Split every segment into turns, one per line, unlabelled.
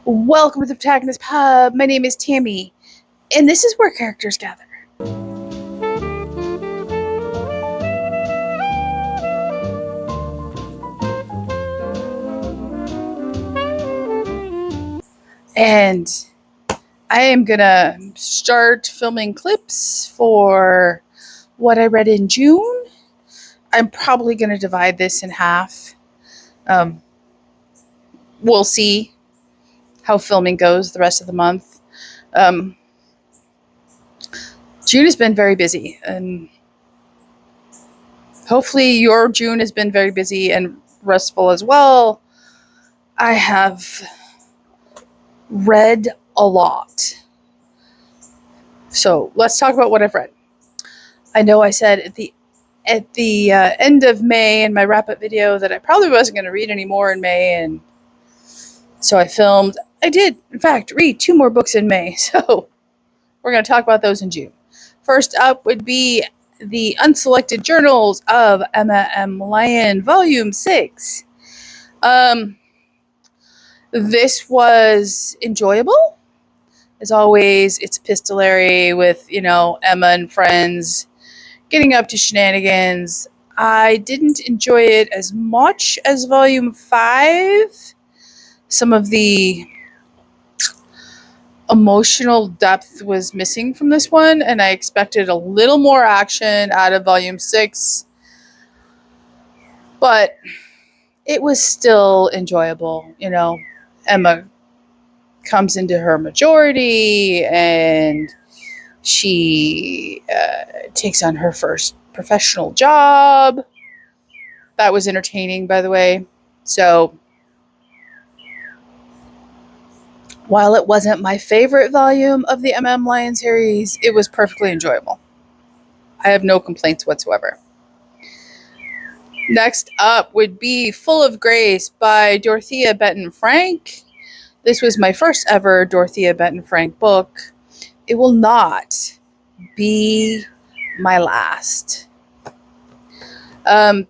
Welcome to the Protagonist Pub. My name is Tammy, and this is where characters gather. And I am gonna start filming clips for what I read in June. I'm probably gonna divide this in half. We'll see how filming goes the rest of the month. June has been very busy, and hopefully your June has been very busy and restful as well. I have read a lot. So let's talk about what I've read. I know I said at the end of May in my wrap-up video that I probably wasn't going to read anymore in May, and so I did, in fact, read 2 more books in May, so we're going to talk about those in June. First up would be the Unselected Journals of Emma M. Lyon, Volume 6. This was enjoyable. As always, it's epistolary with, Emma and friends getting up to shenanigans. I didn't enjoy it as much as Volume 5. Some of the emotional depth was missing from this one, and I expected a little more action out of Volume 6. But it was still enjoyable, Emma comes into her majority, and she takes on her first professional job. That was entertaining, by the way. So, while it wasn't my favorite volume of the M.M. Lyon series, it was perfectly enjoyable. I have no complaints whatsoever. Next up would be Full of Grace by Dorothea Benton Frank. This was my first ever Dorothea Benton Frank book. It will not be my last.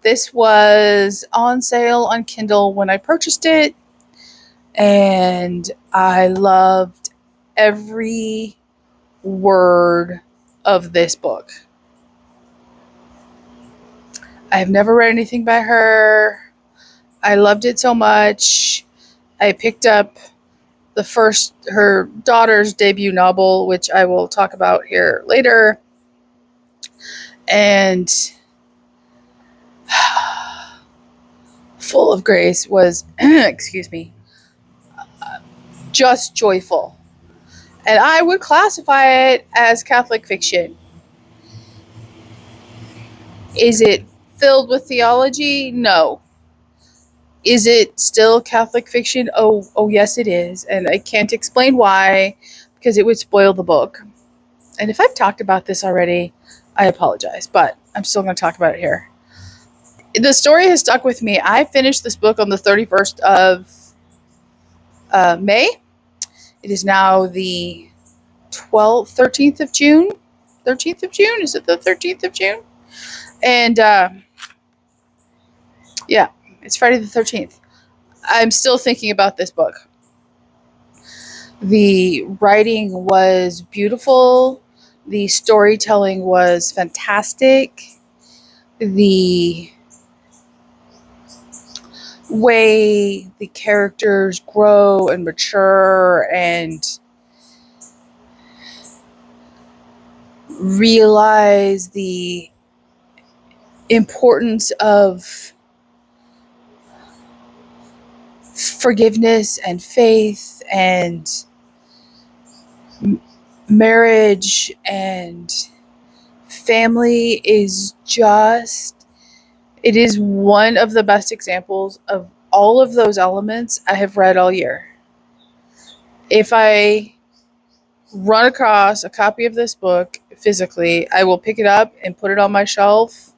This was on sale on Kindle when I purchased it, and I loved every word of this book. I have never read anything by her. I loved it so much. I picked up her daughter's debut novel, which I will talk about here later. And Full of Grace was, just joyful. And I would classify it as Catholic fiction. Is it filled with theology? No. Is it still Catholic fiction? Oh, yes, it is. And I can't explain why, because it would spoil the book. And if I've talked about this already, I apologize, but I'm still going to talk about it here. The story has stuck with me. I finished this book on the 31st of May. It is now the 13th of June. 13th of June? Is it the 13th of June? And, yeah, it's Friday the 13th. I'm still thinking about this book. The writing was beautiful. The storytelling was fantastic. The way the characters grow and mature and realize the importance of forgiveness and faith and marriage and family is it is one of the best examples of all of those elements I have read all year. If I run across a copy of this book physically, I will pick it up and put it on my shelf.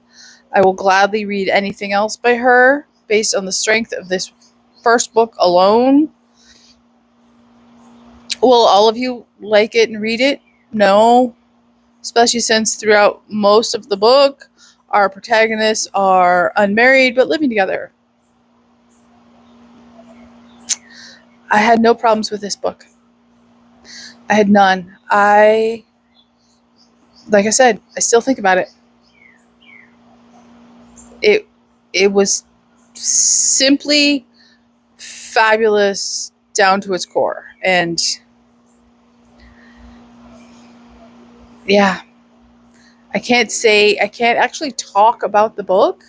I will gladly read anything else by her based on the strength of this first book alone. Will all of you like it and read it? No. Especially since throughout most of the book, our protagonists are unmarried but living together. I had no problems with this book. I had none. Like I said, I still think about it. It was simply fabulous down to its core. And yeah, I can't actually talk about the book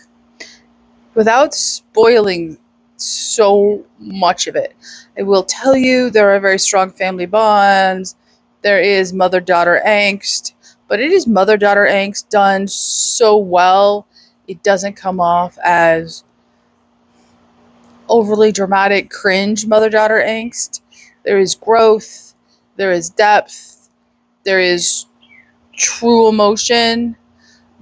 without spoiling so much of it. I will tell you there are very strong family bonds. There is mother-daughter angst, but it is mother-daughter angst done so well. It doesn't come off as overly dramatic, cringe mother-daughter angst. There is growth. There is depth. There is true emotion.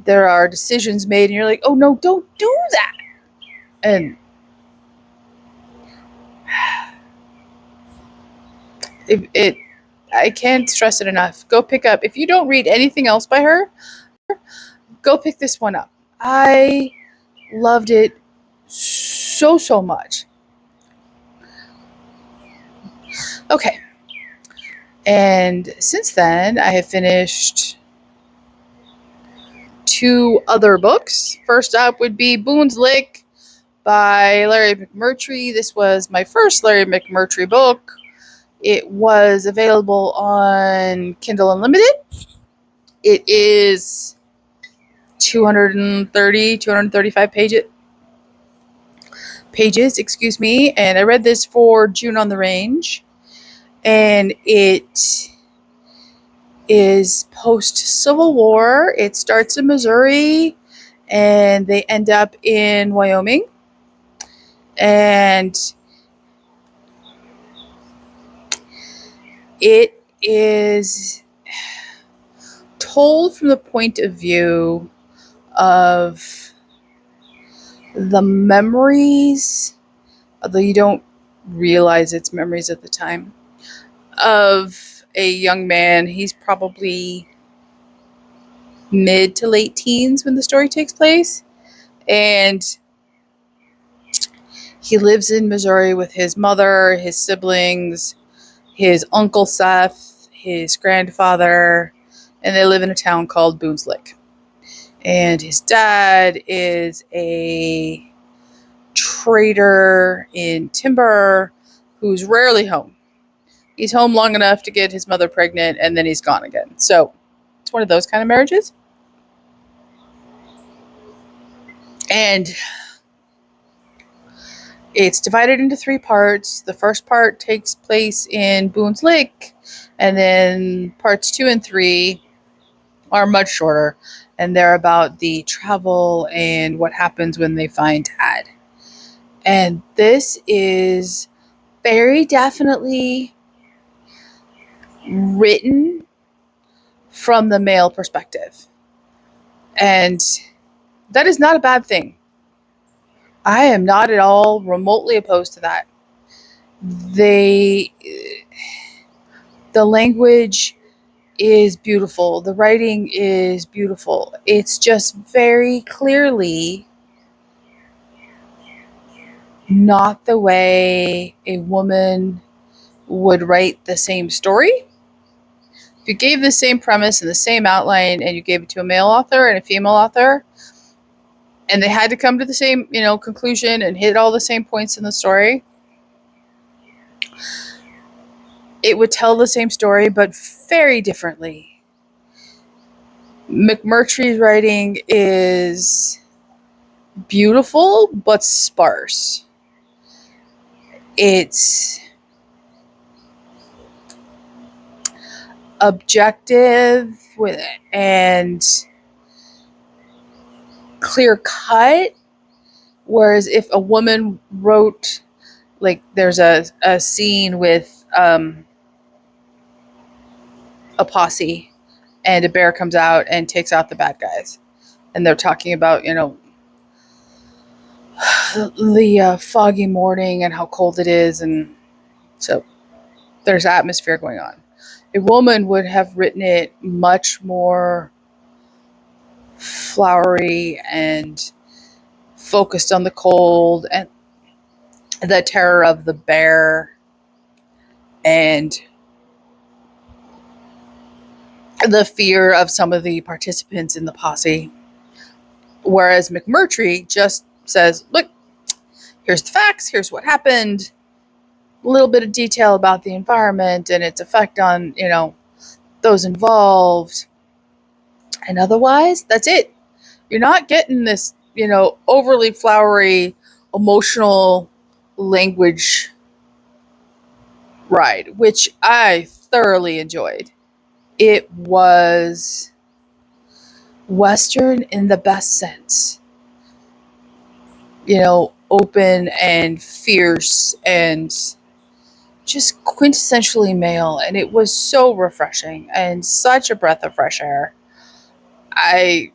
There are decisions made, and you're like, oh no, don't do that. And I can't stress it enough. Go pick up, if you don't read anything else by her, go pick this one up. I loved it so much. Okay. And since then, I have finished 2 other books. First up would be Boone's Lick by Larry McMurtry. This was my first Larry McMurtry book. It was available on Kindle Unlimited. It is 235 pages, excuse me, and I read this for June on the Range, and it is post-Civil War. It starts in Missouri, and they end up in Wyoming, and it is told from the point of view of the memories, although you don't realize it's memories at the time, of a young man. He's probably mid to late teens when the story takes place, and he lives in Missouri with his mother, his siblings, his uncle Seth, his grandfather, and they live in a town called Boone's Lick. And his dad is a trader in timber who's rarely home. He's home long enough to get his mother pregnant, and then he's gone again. So it's one of those kind of marriages. And it's divided into 3 parts. The first part takes place in Boone's Lick, and then parts 2 and 3 are much shorter, and they're about the travel and what happens when they find Tad. And this is very definitely written from the male perspective, and that is not a bad thing. I am not at all remotely opposed to that. The language is beautiful. The writing is beautiful. It's just very clearly not the way a woman would write the same story. If you gave the same premise and the same outline and you gave it to a male author and a female author, and they had to come to the same, conclusion and hit all the same points in the story, it would tell the same story, but very differently. McMurtry's writing is beautiful, but sparse. It's objective and clear cut, whereas if a woman wrote, like, there's a scene with a posse, and a bear comes out and takes out the bad guys, and they're talking about the foggy morning and how cold it is, and so there's atmosphere going on. A woman would have written it much more flowery and focused on the cold and the terror of the bear and the fear of some of the participants in the posse. Whereas McMurtry just says, look, here's the facts, here's what happened, a little bit of detail about the environment and its effect on, those involved. And otherwise, that's it. You're not getting this, overly flowery, emotional language ride, which I thoroughly enjoyed. It was Western in the best sense. Open and fierce and just quintessentially male. And it was so refreshing and such a breath of fresh air. I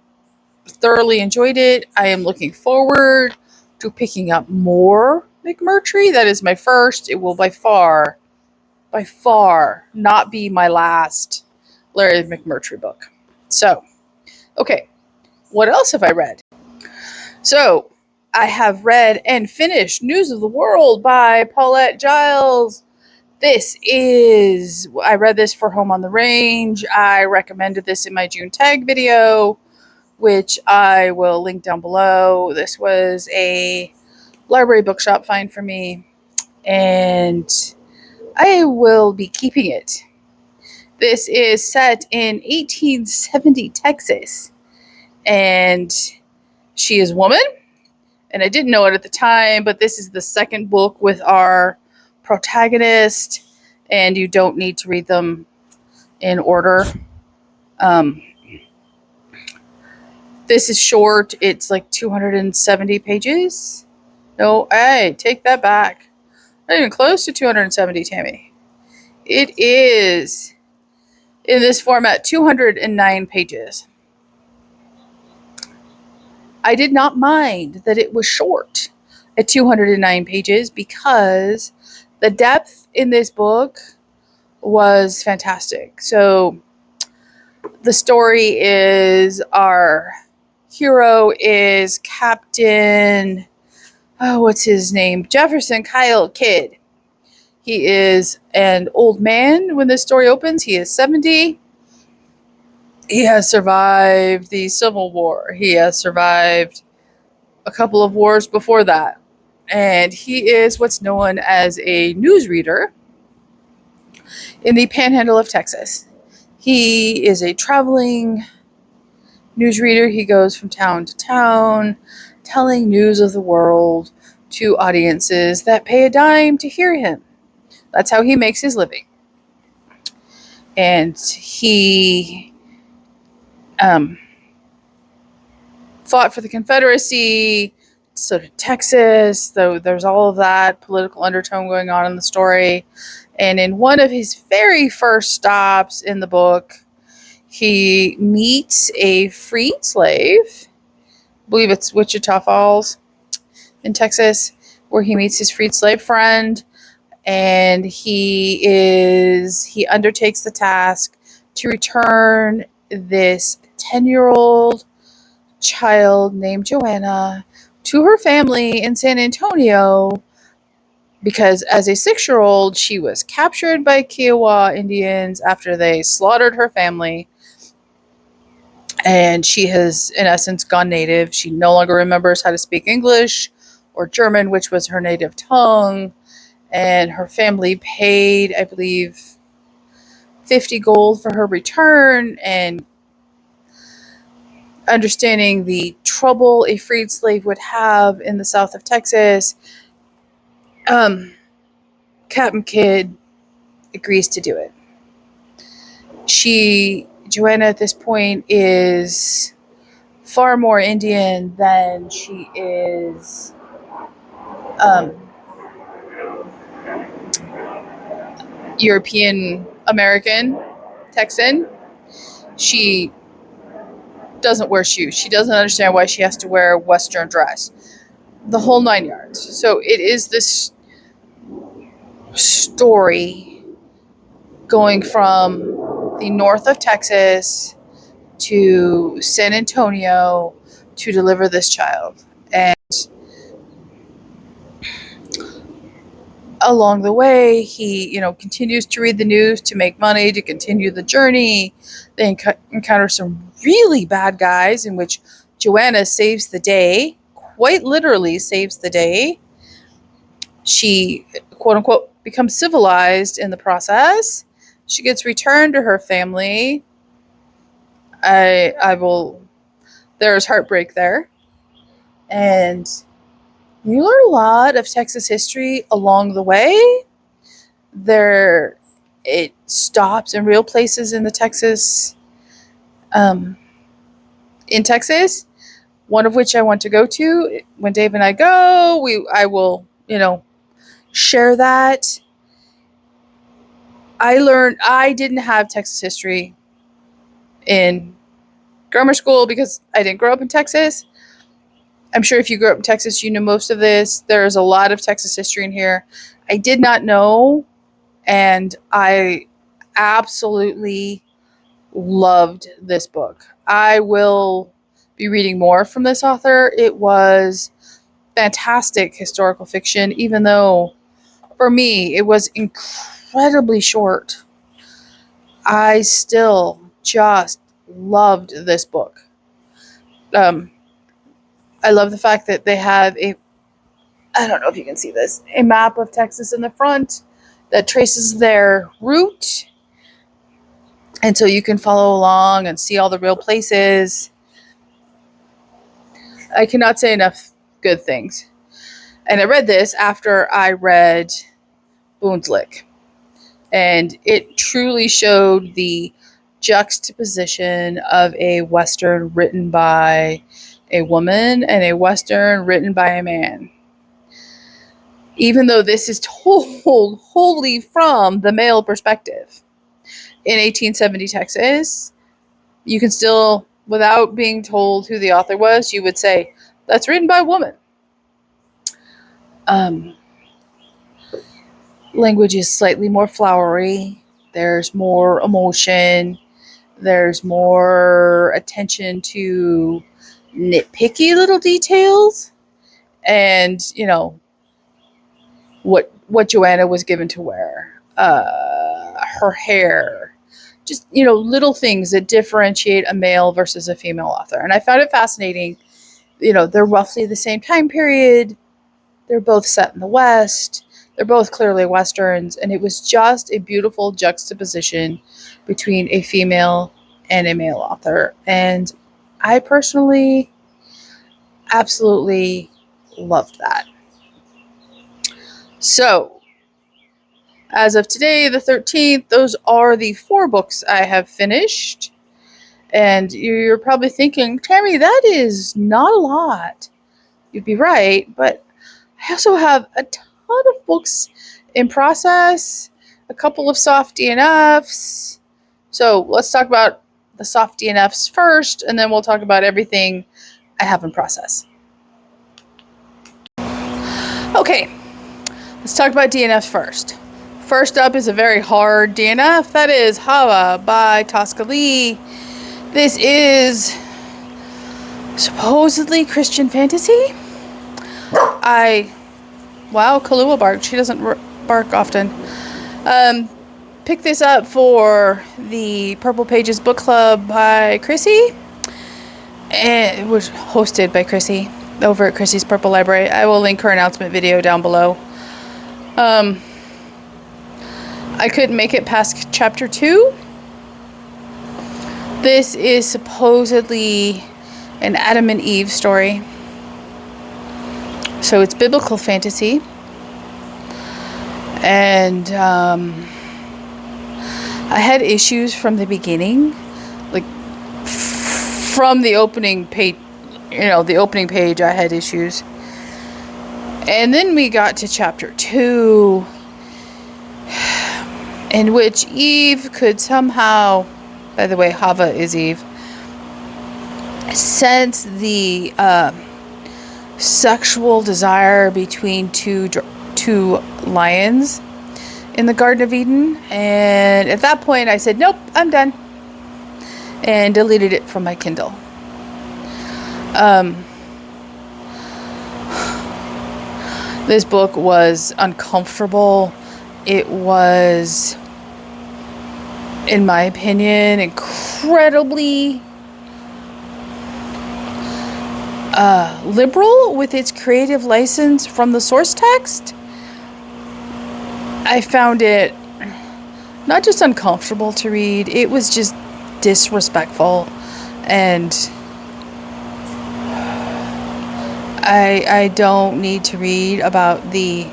thoroughly enjoyed it. I am looking forward to picking up more McMurtry. That is my first. It will by far not be my last Larry McMurtry book. So, okay, what else have I read? So, I have read and finished News of the World by Paulette Giles. I read this for Home on the Range. I recommended this in my June tag video, which I will link down below. This was a library bookshop find for me, and I will be keeping it. This is set in 1870 Texas, and she is a woman, and I didn't know it at the time, but this is the second book with our protagonist, and you don't need to read them in order. This is short. It's like 270 pages. No, I take that back. Not even close to 270, Tammy. It is, in this format, 209 pages. I did not mind that it was short at 209 pages because the depth in this book was fantastic. So the story is, our hero is Captain, what's his name? Jefferson Kyle Kidd. He is an old man when this story opens. He is 70. He has survived the Civil War. He has survived a couple of wars before that. And he is what's known as a newsreader in the panhandle of Texas. He is a traveling newsreader. He goes from town to town telling news of the world to audiences that pay a dime to hear him. That's how he makes his living. And he fought for the Confederacy, so did Texas, though there's all of that political undertone going on in the story. And in one of his very first stops in the book, he meets a freed slave. I believe it's Wichita Falls in Texas, where he meets his freed slave friend. And he undertakes the task to return this 10-year-old child named Joanna to her family in San Antonio, because as a 6-year-old, she was captured by Kiowa Indians after they slaughtered her family. And she has, in essence, gone native. She no longer remembers how to speak English or German, which was her native tongue. And her family paid, I believe, 50 gold for her return. And understanding the trouble a freed slave would have in the south of Texas, Captain Kidd agrees to do it. Joanna at this point is far more Indian than she is European American Texan. She doesn't wear shoes. She doesn't understand why she has to wear a Western dress. The whole 9 yards. So it is this story going from the north of Texas to San Antonio to deliver this child. And along the way, he, continues to read the news to make money, to continue the journey. They encounter some really bad guys in which Joanna saves the day, quite literally saves the day. She, quote unquote, becomes civilized in the process. She gets returned to her family. There's heartbreak there. And you learn a lot of Texas history along the way. It stops in real places in Texas, one of which I want to go to. When Dave and I go, I will, share that. I didn't have Texas history in grammar school because I didn't grow up in Texas. I'm sure if you grew up in Texas, you know most of this. There's a lot of Texas history in here. I did not know, and I absolutely loved this book. I will be reading more from this author. It was fantastic historical fiction, even though for me it was incredibly short. I still just loved this book. I love the fact that they have I don't know if you can see this, a map of Texas in the front that traces their route. And so you can follow along and see all the real places. I cannot say enough good things. And I read this after I read Boone's Lick. And it truly showed the juxtaposition of a Western written by a woman and a Western written by a man. Even though this is told wholly from the male perspective. In 1870 Texas, you can still, without being told who the author was, you would say, that's written by a woman. Language is slightly more flowery. There's more emotion. There's more attention to nitpicky little details. And, what Joanna was given to wear. Her hair. Just, little things that differentiate a male versus a female author. And I found it fascinating. They're roughly the same time period. They're both set in the West. They're both clearly Westerns. And it was just a beautiful juxtaposition between a female and a male author. And I personally absolutely loved that. So, as of today, the 13th, those are the 4 books I have finished. And you're probably thinking, Tammy, that is not a lot. You'd be right, but I also have a ton of books in process, a couple of soft DNFs. So let's talk about the soft DNFs first, and then we'll talk about everything I have in process. Okay, let's talk about DNFs first. First up is a very hard DNF. That is Hava by Tosca Lee. This is supposedly Christian fantasy. Kahlua barked. She doesn't bark often. Picked this up for the Purple Pages book club by Chrissy. And it was hosted by Chrissy over at Chrissy's Purple Library. I will link her announcement video down below. I couldn't make it past chapter 2. This is supposedly an Adam and Eve story. So it's biblical fantasy. And I had issues from the beginning. Like, from the opening page, the opening page, I had issues. And then we got to chapter 2, in which Eve could somehow, by the way, Hava is Eve, sense the sexual desire between two lions in the Garden of Eden. And at that point I said, nope, I'm done, and deleted it from my Kindle. This book was uncomfortable. It was, in my opinion, incredibly liberal with its creative license from the source text. I found it not just uncomfortable to read, it was just disrespectful. And I don't need to read about the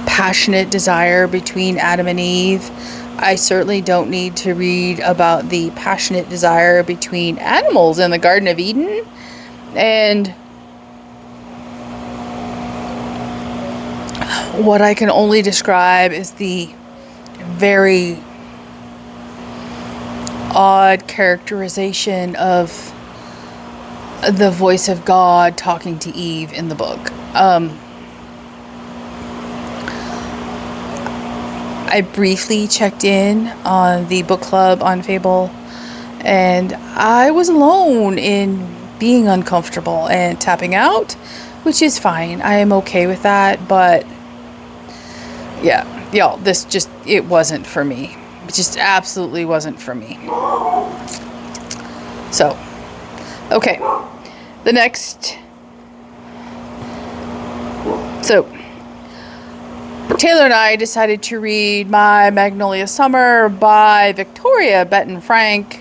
passionate desire between Adam and Eve. I certainly don't need to read about the passionate desire between animals in the Garden of Eden. And what I can only describe is the very odd characterization of the voice of God talking to Eve in the book. I briefly checked in on the book club on Fable, and I was alone in being uncomfortable and tapping out, which is fine. I am okay with that, but yeah, y'all, it wasn't for me. It just absolutely wasn't for me. So, okay. The next. So, Taylor and I decided to read My Magnolia Summer by Victoria Benton-Frank.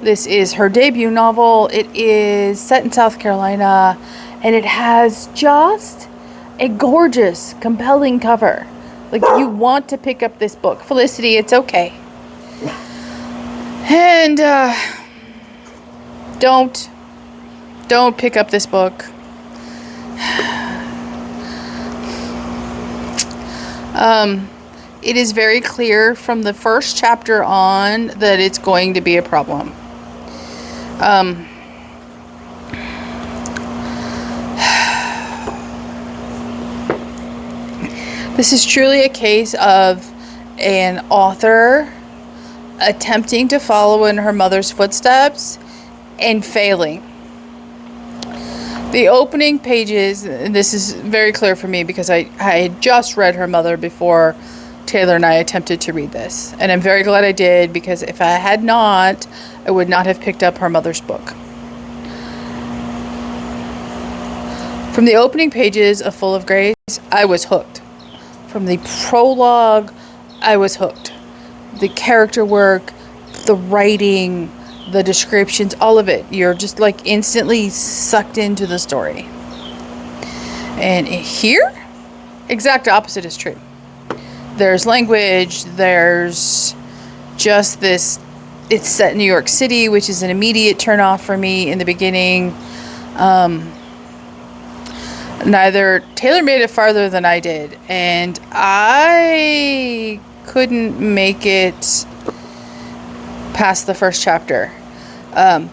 This is her debut novel. It is set in South Carolina, and it has just a gorgeous, compelling cover. Like, you want to pick up this book. Felicity, it's okay. And don't pick up this book. It is very clear from the first chapter on that it's going to be a problem. This is truly a case of an author attempting to follow in her mother's footsteps and failing. The opening pages, and this is very clear for me because I had just read Her Mother before Taylor and I attempted to read this. And I'm very glad I did, because if I had not, I would not have picked up Her Mother's book. From the opening pages of Full of Grace, I was hooked. From the prologue, I was hooked. The character work, the writing, the descriptions, all of it. You're just like instantly sucked into the story. And here, exact opposite is true. There's language, there's just this, it's set in New York City, which is an immediate turnoff for me in the beginning. Taylor made it farther than I did, and I couldn't make it past the first chapter.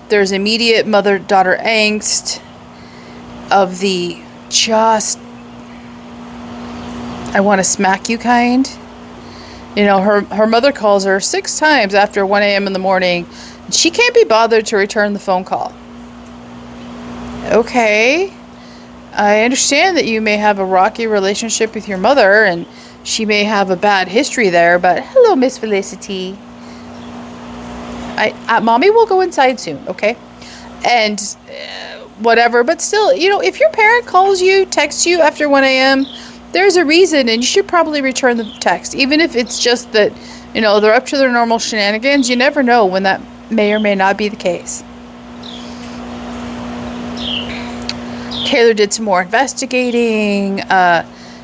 There's immediate mother-daughter angst of the just, I want to smack you kind. You know, her mother calls her 6 times after 1 a.m. in the morning. She can't be bothered to return the phone call. Okay. I understand that you may have a rocky relationship with your mother, and she may have a bad history there, but hello, Miss Felicity. Mommy will go inside soon, okay? And whatever, but still, you know, if your parent calls you, texts you after 1 a.m., there's a reason, and you should probably return the text, even if it's just that, you know, they're up to their normal shenanigans. You never know when that may or may not be the case. Taylor did some more investigating.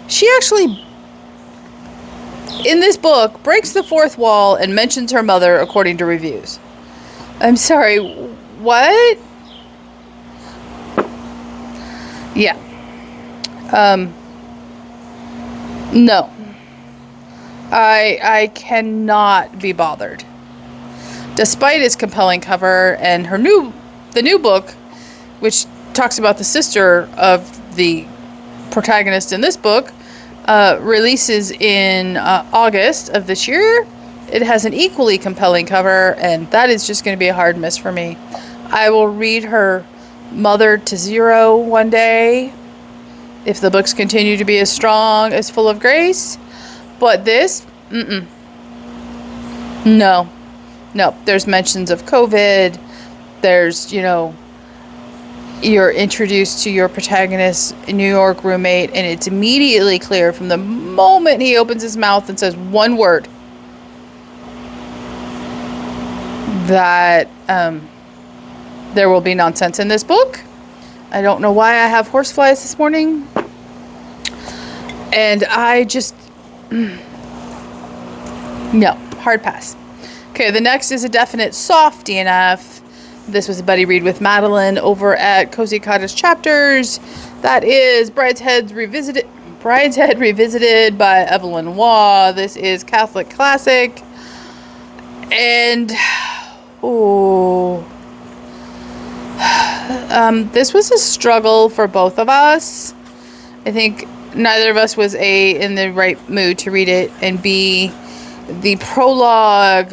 She actually, in this book, breaks the fourth wall and mentions her mother according to reviews. I'm sorry, what? Yeah. No. I cannot be bothered. Despite its compelling cover and the new book, which talks about the sister of the protagonist in this book, releases in August of this year. It has an equally compelling cover, and that is just going to be a hard miss for me. I will read her mother to zero one day if the books continue to be as strong, as full of grace. But this, no. There's mentions of COVID. There's, you're introduced to your protagonist's New York roommate, and it's immediately clear from the moment he opens his mouth and says one word that there will be nonsense in this book. I don't know why I have horseflies this morning. And I just... no, hard pass. Okay, the next is a definite soft DNF. This was a buddy read with Madeline over at Cozy Cottage Chapters. That is Brideshead Revisited by Evelyn Waugh. This is Catholic Classic. And, this was a struggle for both of us. I think neither of us was in the right mood to read it, and B, the prologue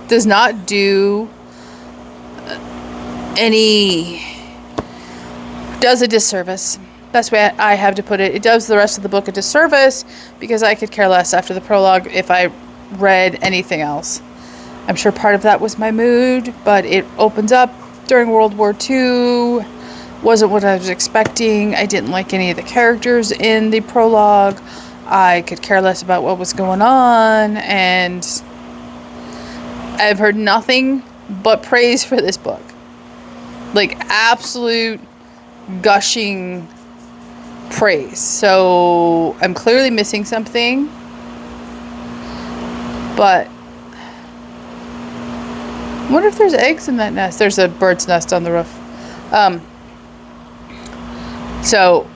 does not do does a disservice. That's the way I have to put it. It does the rest of the book a disservice because I could care less after the prologue if I read anything else. I'm sure part of that was my mood, but it opens up during World War II. Wasn't what I was expecting. I didn't like any of the characters in the prologue. I could care less about what was going on, and I've heard nothing but praise for this book. Like, absolute gushing praise. So I'm clearly missing something, but I wonder if there's eggs in that nest. There's a bird's nest on the roof. So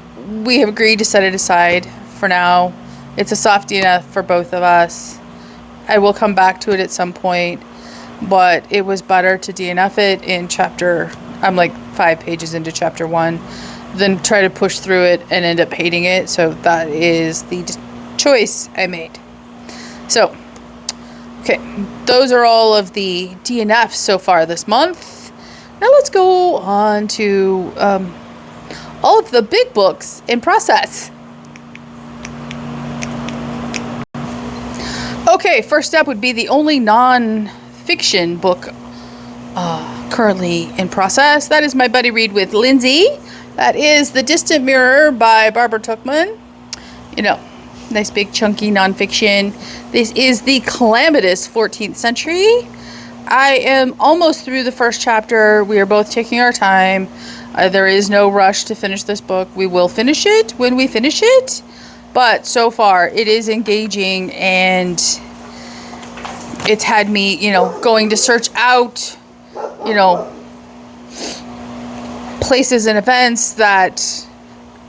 we have agreed to set it aside for now. It's a soft DNF for both of us. I will come back to it at some point, but it was better to DNF it in I'm like 5 pages into chapter 1, than try to push through it and end up hating it. So that is the choice I made. So, okay, those are all of the DNFs so far this month. Now let's go on to all of the big books in process. Okay, first up would be the only non-fiction book currently in process. That is my buddy read with Lindsay. That is The Distant Mirror by Barbara Tuchman. Nice big chunky nonfiction. This is the calamitous 14th century. I am almost through the first chapter. We are both taking our time. There is no rush to finish this book. We will finish it when we finish it. But so far, it is engaging, and it's had me, going to search out, places and events that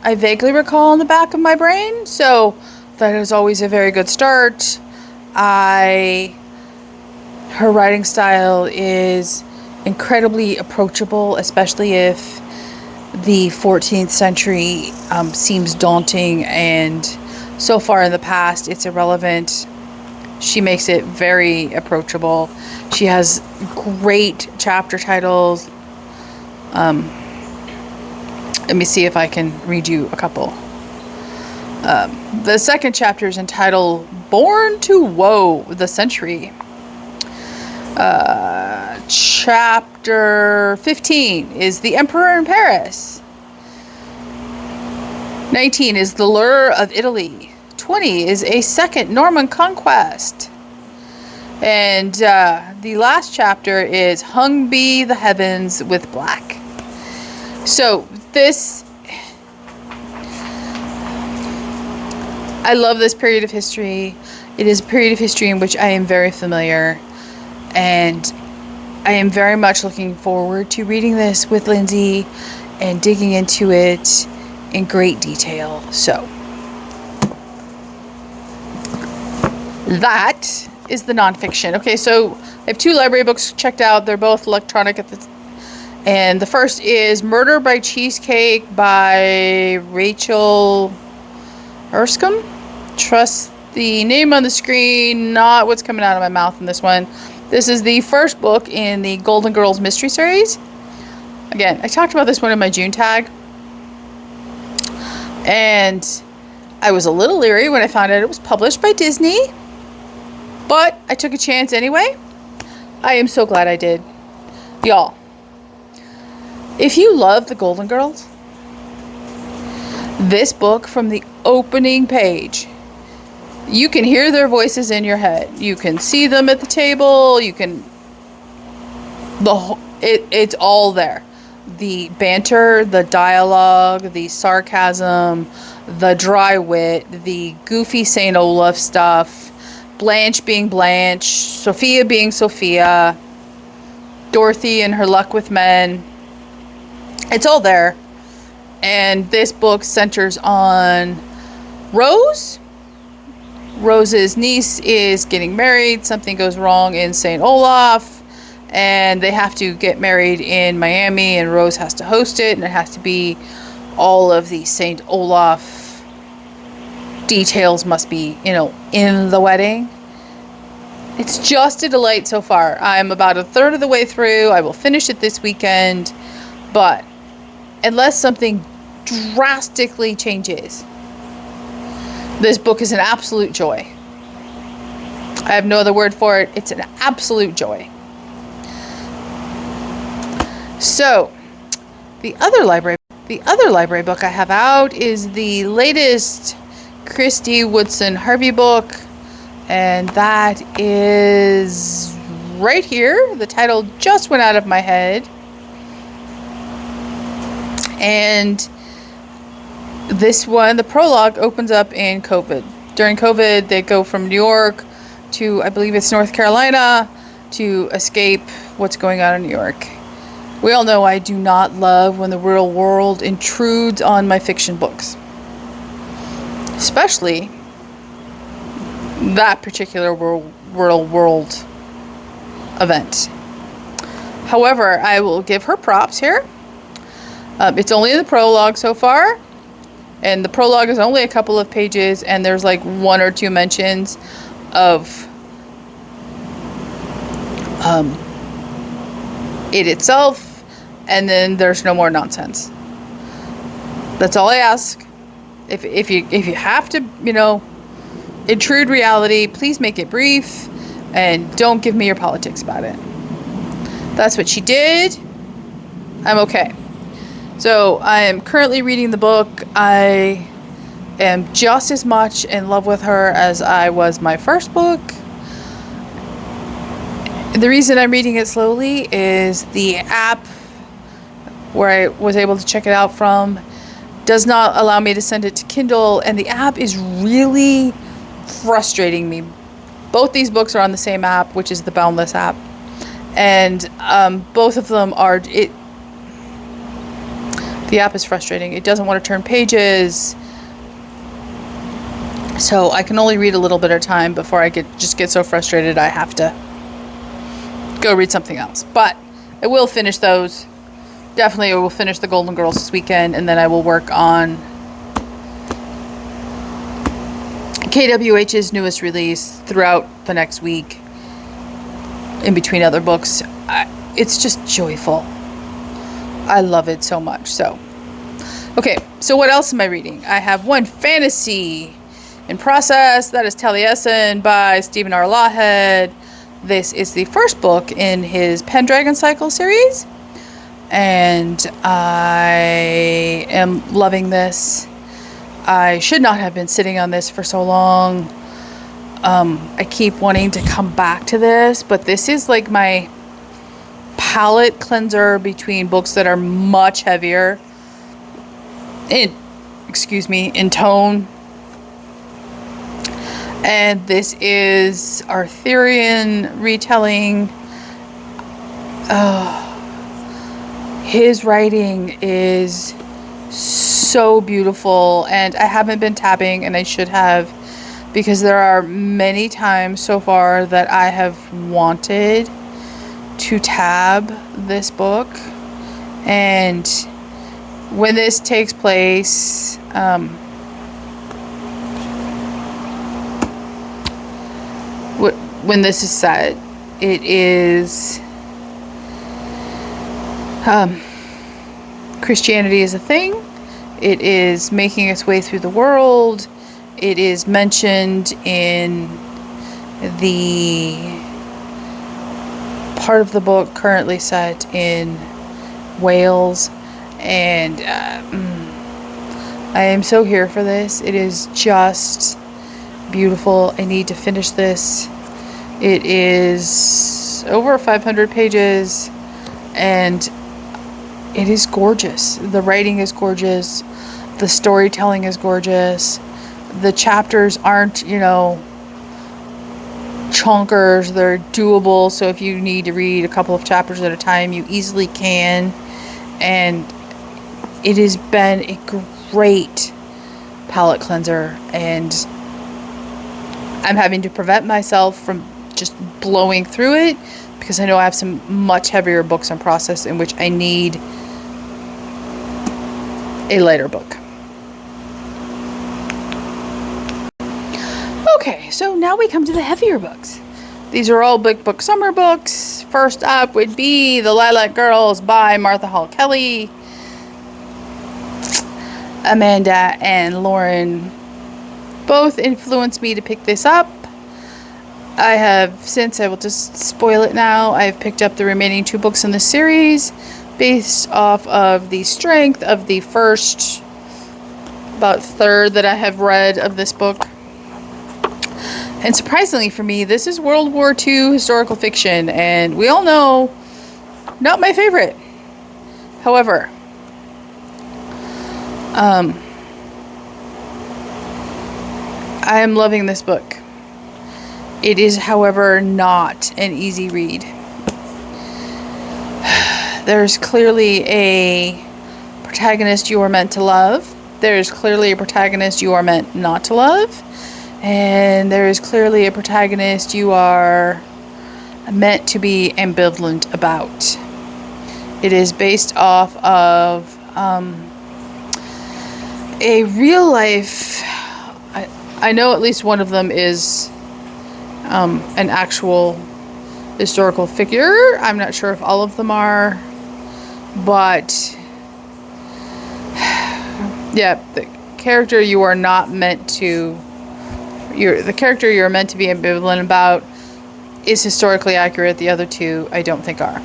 I vaguely recall in the back of my brain. So that is always a very good start. Her writing style is incredibly approachable, especially if the 14th century seems daunting, and so far in the past it's irrelevant. She makes it very approachable. She has great chapter titles. Let me see if I can read you a couple. The second chapter is entitled Born to Woe the Century. Chapter 15 is The Emperor in Paris. 19 is The Lure of Italy. 20 is A Second Norman Conquest. And the last chapter is Hung Be the Heavens with Black. So I love this period of history. It is a period of history in which I am very familiar, and I am very much looking forward to reading this with Lindsay and digging into it in great detail. So that is the nonfiction. Okay, so I have 2 library books checked out. They're both electronic and the first is Murder by Cheesecake by Rachel Erskine. Trust the name on the screen, not what's coming out of my mouth in this one. This is the first book in the Golden Girls mystery series. Again, I talked about this one in my June tag, and I was a little leery when I found out it was published by Disney, but I took a chance anyway. I am so glad I did. Y'all, if you love the Golden Girls, this book, from the opening page, you can hear their voices in your head. You can see them at the table. You can... It's all there. The banter, the dialogue, the sarcasm, the dry wit, the goofy St. Olaf stuff, Blanche being Blanche, Sophia being Sophia, Dorothy and her luck with men. It's all there. And this book centers on Rose. Rose's niece is getting married. Something goes wrong in St. Olaf, and they have to get married in Miami, and Rose has to host it, and it has to be all of the St. Olaf details must be, in the wedding. It's just a delight so far. I'm about a third of the way through. I will finish it this weekend, but unless something drastically changes, this book is an absolute joy. I have no other word for it. It's an absolute joy. So, the other library book I have out is the latest Christy Woodson Harvey book, and that is right here. The title just went out of my head. And this one, the prologue, opens up in COVID. During COVID, they go from New York to, I believe it's North Carolina, to escape what's going on in New York. We all know I do not love when the real world intrudes on my fiction books. Especially that particular real world event. However, I will give her props here. It's only in the prologue so far. And the prologue is only a couple of pages, and there's like one or two mentions of it itself, and then there's no more nonsense. That's all I ask. If you have to, intrude reality, please make it brief, and don't give me your politics about it. That's what she did. I'm okay. So I am currently reading the book. I am just as much in love with her as I was my first book. The reason I'm reading it slowly is the app where I was able to check it out from does not allow me to send it to Kindle, and the app is really frustrating me. Both these books are on the same app, which is the Boundless app, and both of them are... The app is frustrating. It doesn't want to turn pages. So I can only read a little bit at a time before I get so frustrated I have to go read something else. But I will finish those. Definitely I will finish the Golden Girls this weekend, and then I will work on KWH's newest release throughout the next week in between other books. It's just joyful. I love it so much. So, okay, so what else am I reading? I have one fantasy in process. That is Taliesin by Stephen R. Lawhead. This is the first book in his Pendragon Cycle series, and I am loving this. I should not have been sitting on this for so long. I keep wanting to come back to this, but this is like my palette cleanser between books that are much heavier in tone. And this is Arthurian retelling. His writing is so beautiful, and I haven't been tabbing, and I should have, because there are many times so far that I have wanted to tab this book. And when this takes place, when this is set, it is Christianity is a thing. It is making its way through the world. It is mentioned in the part of the book currently set in Wales, and I am so here for this. It is just beautiful. I need to finish this. It is over 500 pages, and it is gorgeous. The writing is gorgeous. The storytelling is gorgeous. The chapters aren't, chonkers. They're doable. So if you need to read a couple of chapters at a time, you easily can. And it has been a great palate cleanser. And I'm having to prevent myself from just blowing through it, because I know I have some much heavier books in process in which I need a lighter book. Okay, so now we come to the heavier books. These are all Big Book summer books. First up would be The Lilac Girls by Martha Hall Kelly. Amanda and Lauren both influenced me to pick this up. I will just spoil it now, I have picked up the remaining 2 books in the series based off of the strength of the first about third that I have read of this book. And surprisingly for me, this is World War II historical fiction, and we all know, not my favorite. However, I am loving this book. It is, however, not an easy read. There's clearly a protagonist you are meant to love. There's clearly a protagonist you are meant not to love. And there is clearly a protagonist you are meant to be ambivalent about. It is based off of a real life. I know at least one of them is an actual historical figure. I'm not sure if all of them are, but yeah, the character you are not meant to. The character you're meant to be ambivalent about is historically accurate. The other 2 I don't think are.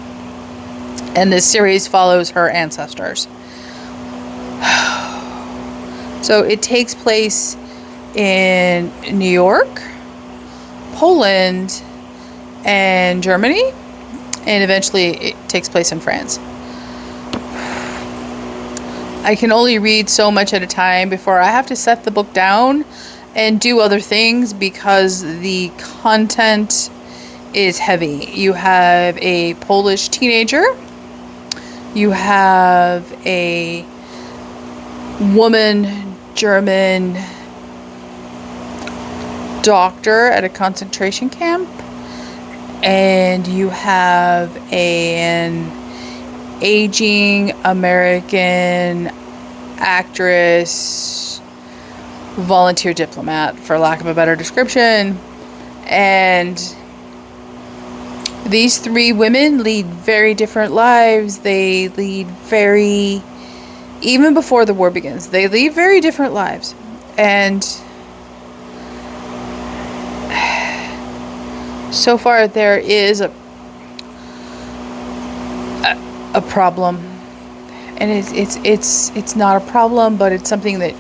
And this series follows her ancestors. So it takes place in New York, Poland, and Germany, and eventually it takes place in France. I can only read so much at a time before I have to set the book down and do other things, because the content is heavy. You have a Polish teenager. You have a woman German doctor at a concentration camp. And you have an aging American actress, volunteer diplomat, for lack of a better description. And these 3 women lead very different lives. They lead even before the war begins, they lead very different lives. And so far there is a problem. And it's not a problem, but it's something that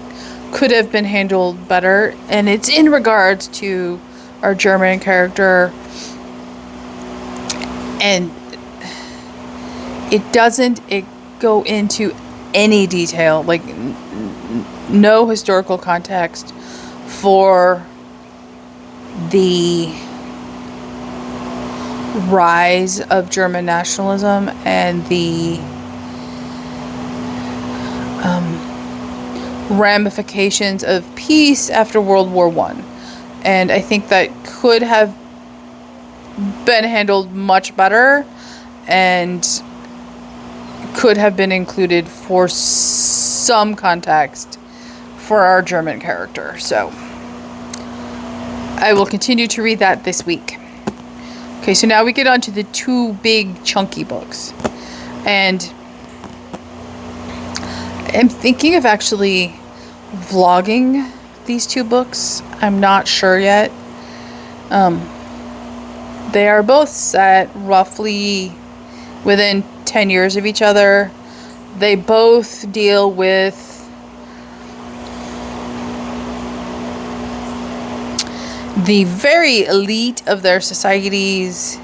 could have been handled better, and it's in regards to our German character, and it doesn't go into any detail, like no historical context for the rise of German nationalism and the ramifications of peace after World War I. And I think that could have been handled much better and could have been included for some context for our German character. So I will continue to read that this week. Okay, so now we get on to the 2 big chunky books. And am thinking of actually vlogging these two books. I'm not sure yet. They are both set roughly within 10 years of each other. They both deal with the very elite of their societies,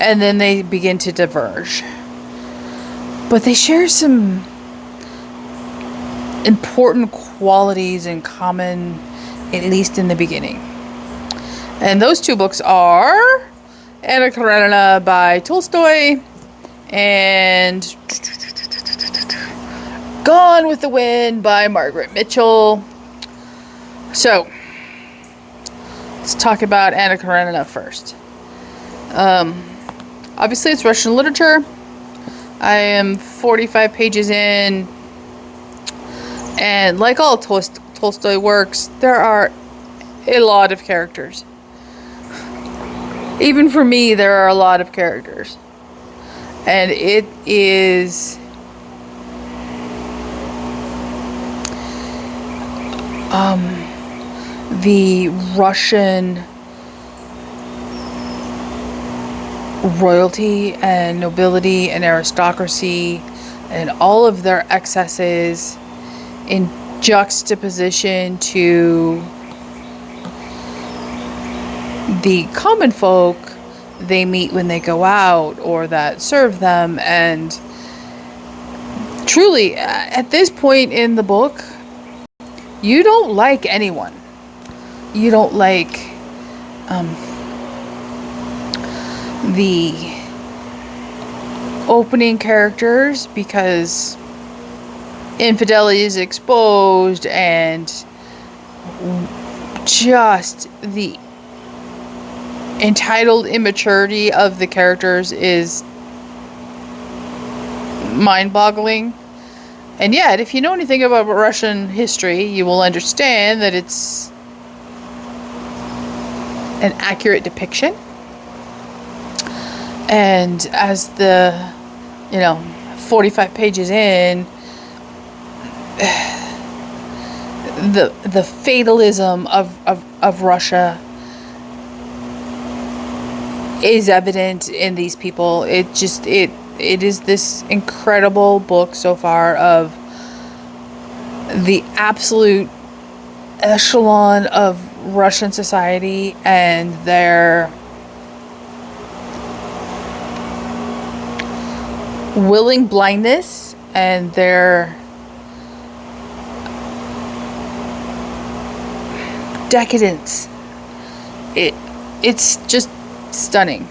and then they begin to diverge. But they share some important qualities in common, at least in the beginning. And those two books are Anna Karenina by Tolstoy and Gone with the Wind by Margaret Mitchell. So, let's talk about Anna Karenina first. Obviously, it's Russian literature. I am 45 pages in, and like all Tolstoy works, there are a lot of characters. Even for me, there are a lot of characters. And it is the Russian royalty and nobility and aristocracy and all of their excesses in juxtaposition to the common folk they meet when they go out or that serve them. And truly, at this point in the book, you don't like anyone. You don't like the opening characters because infidelity is exposed, and just the entitled immaturity of the characters is mind-boggling. And yet, if you know anything about Russian history, you will understand that it's an accurate depiction. And as the 45 pages in, the fatalism of Russia is evident in these people. It is this incredible book so far of the absolute echelon of Russian society and their willing blindness and their decadence. It's just stunning.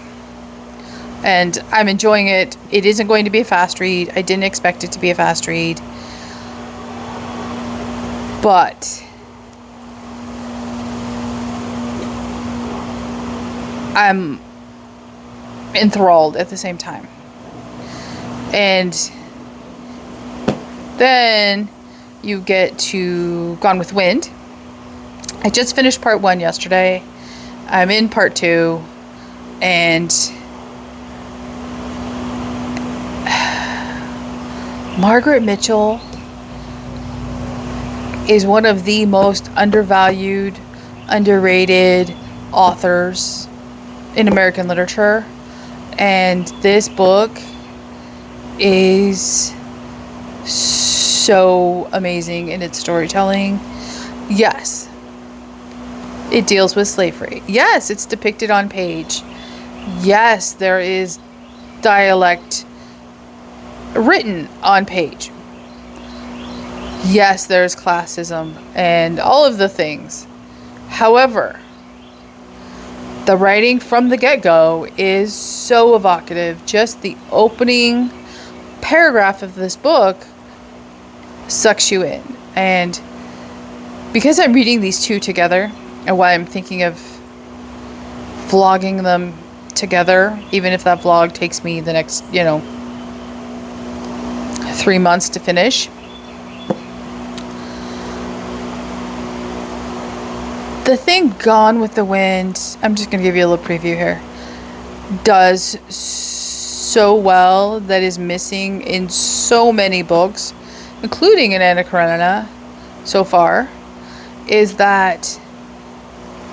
And I'm enjoying it. It isn't going to be a fast read. I didn't expect it to be a fast read. But I'm enthralled at the same time. And then you get to Gone with Wind. I just finished part 1 yesterday. I'm in part 2. And Margaret Mitchell is one of the most undervalued, underrated authors in American literature. And this book is so amazing in its storytelling. Yes, it deals with slavery. Yes, it's depicted on page. Yes, there is dialect written on page. Yes, there's classism and all of the things. However, the writing from the get-go is so evocative. Just the opening paragraph of this book sucks you in. And because I'm reading these two together, and why I'm thinking of vlogging them together, even if that vlog takes me the next, 3 months to finish. The thing Gone with the Wind, I'm just going to give you a little preview here, does so well that is missing in so many books, including in Anna Karenina so far, is that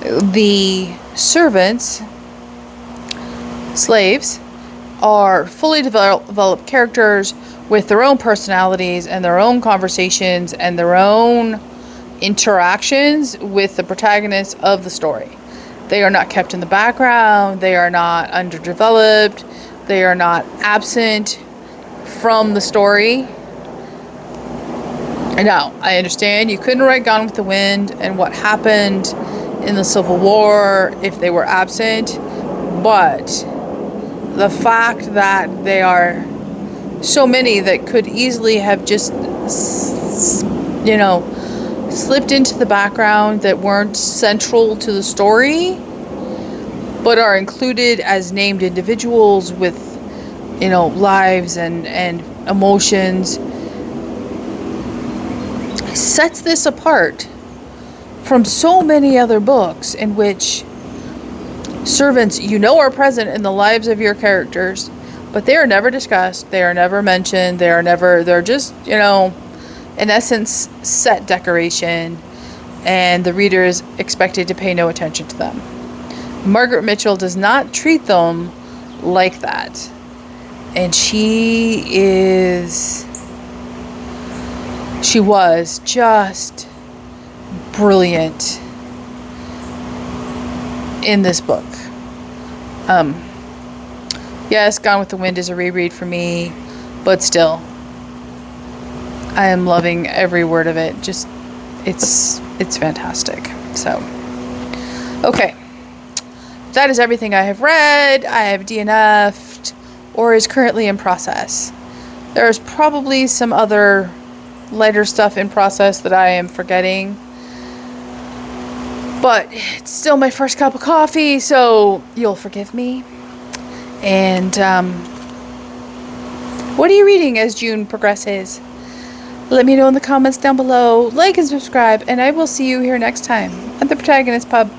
the servants, slaves, are fully developed characters with their own personalities and their own conversations and their own interactions with the protagonists of the story. They are not kept in the background. They are not underdeveloped. They are not absent from the story. Now, I understand you couldn't write Gone with the Wind and what happened in the Civil War if they were absent, but the fact that they are so many that could easily have just, slipped into the background, that weren't central to the story, but are included as named individuals with, lives and emotions, sets this apart from so many other books in which servants are present in the lives of your characters, but they are never discussed, they are never mentioned, they're just, in essence, set decoration, and the reader is expected to pay no attention to them. Margaret Mitchell does not treat them like that, and she was just brilliant in this book. Yes, Gone with the Wind is a reread for me, but still, I am loving every word of it. Just, it's fantastic. So, okay. That is everything I have read. I have DNF'd or is currently in process. There's probably some other lighter stuff in process that I am forgetting. But it's still my first cup of coffee, so you'll forgive me. And what are you reading as June progresses? Let me know in the comments down below. Like and subscribe, and I will see you here next time at the Protagonist Pub.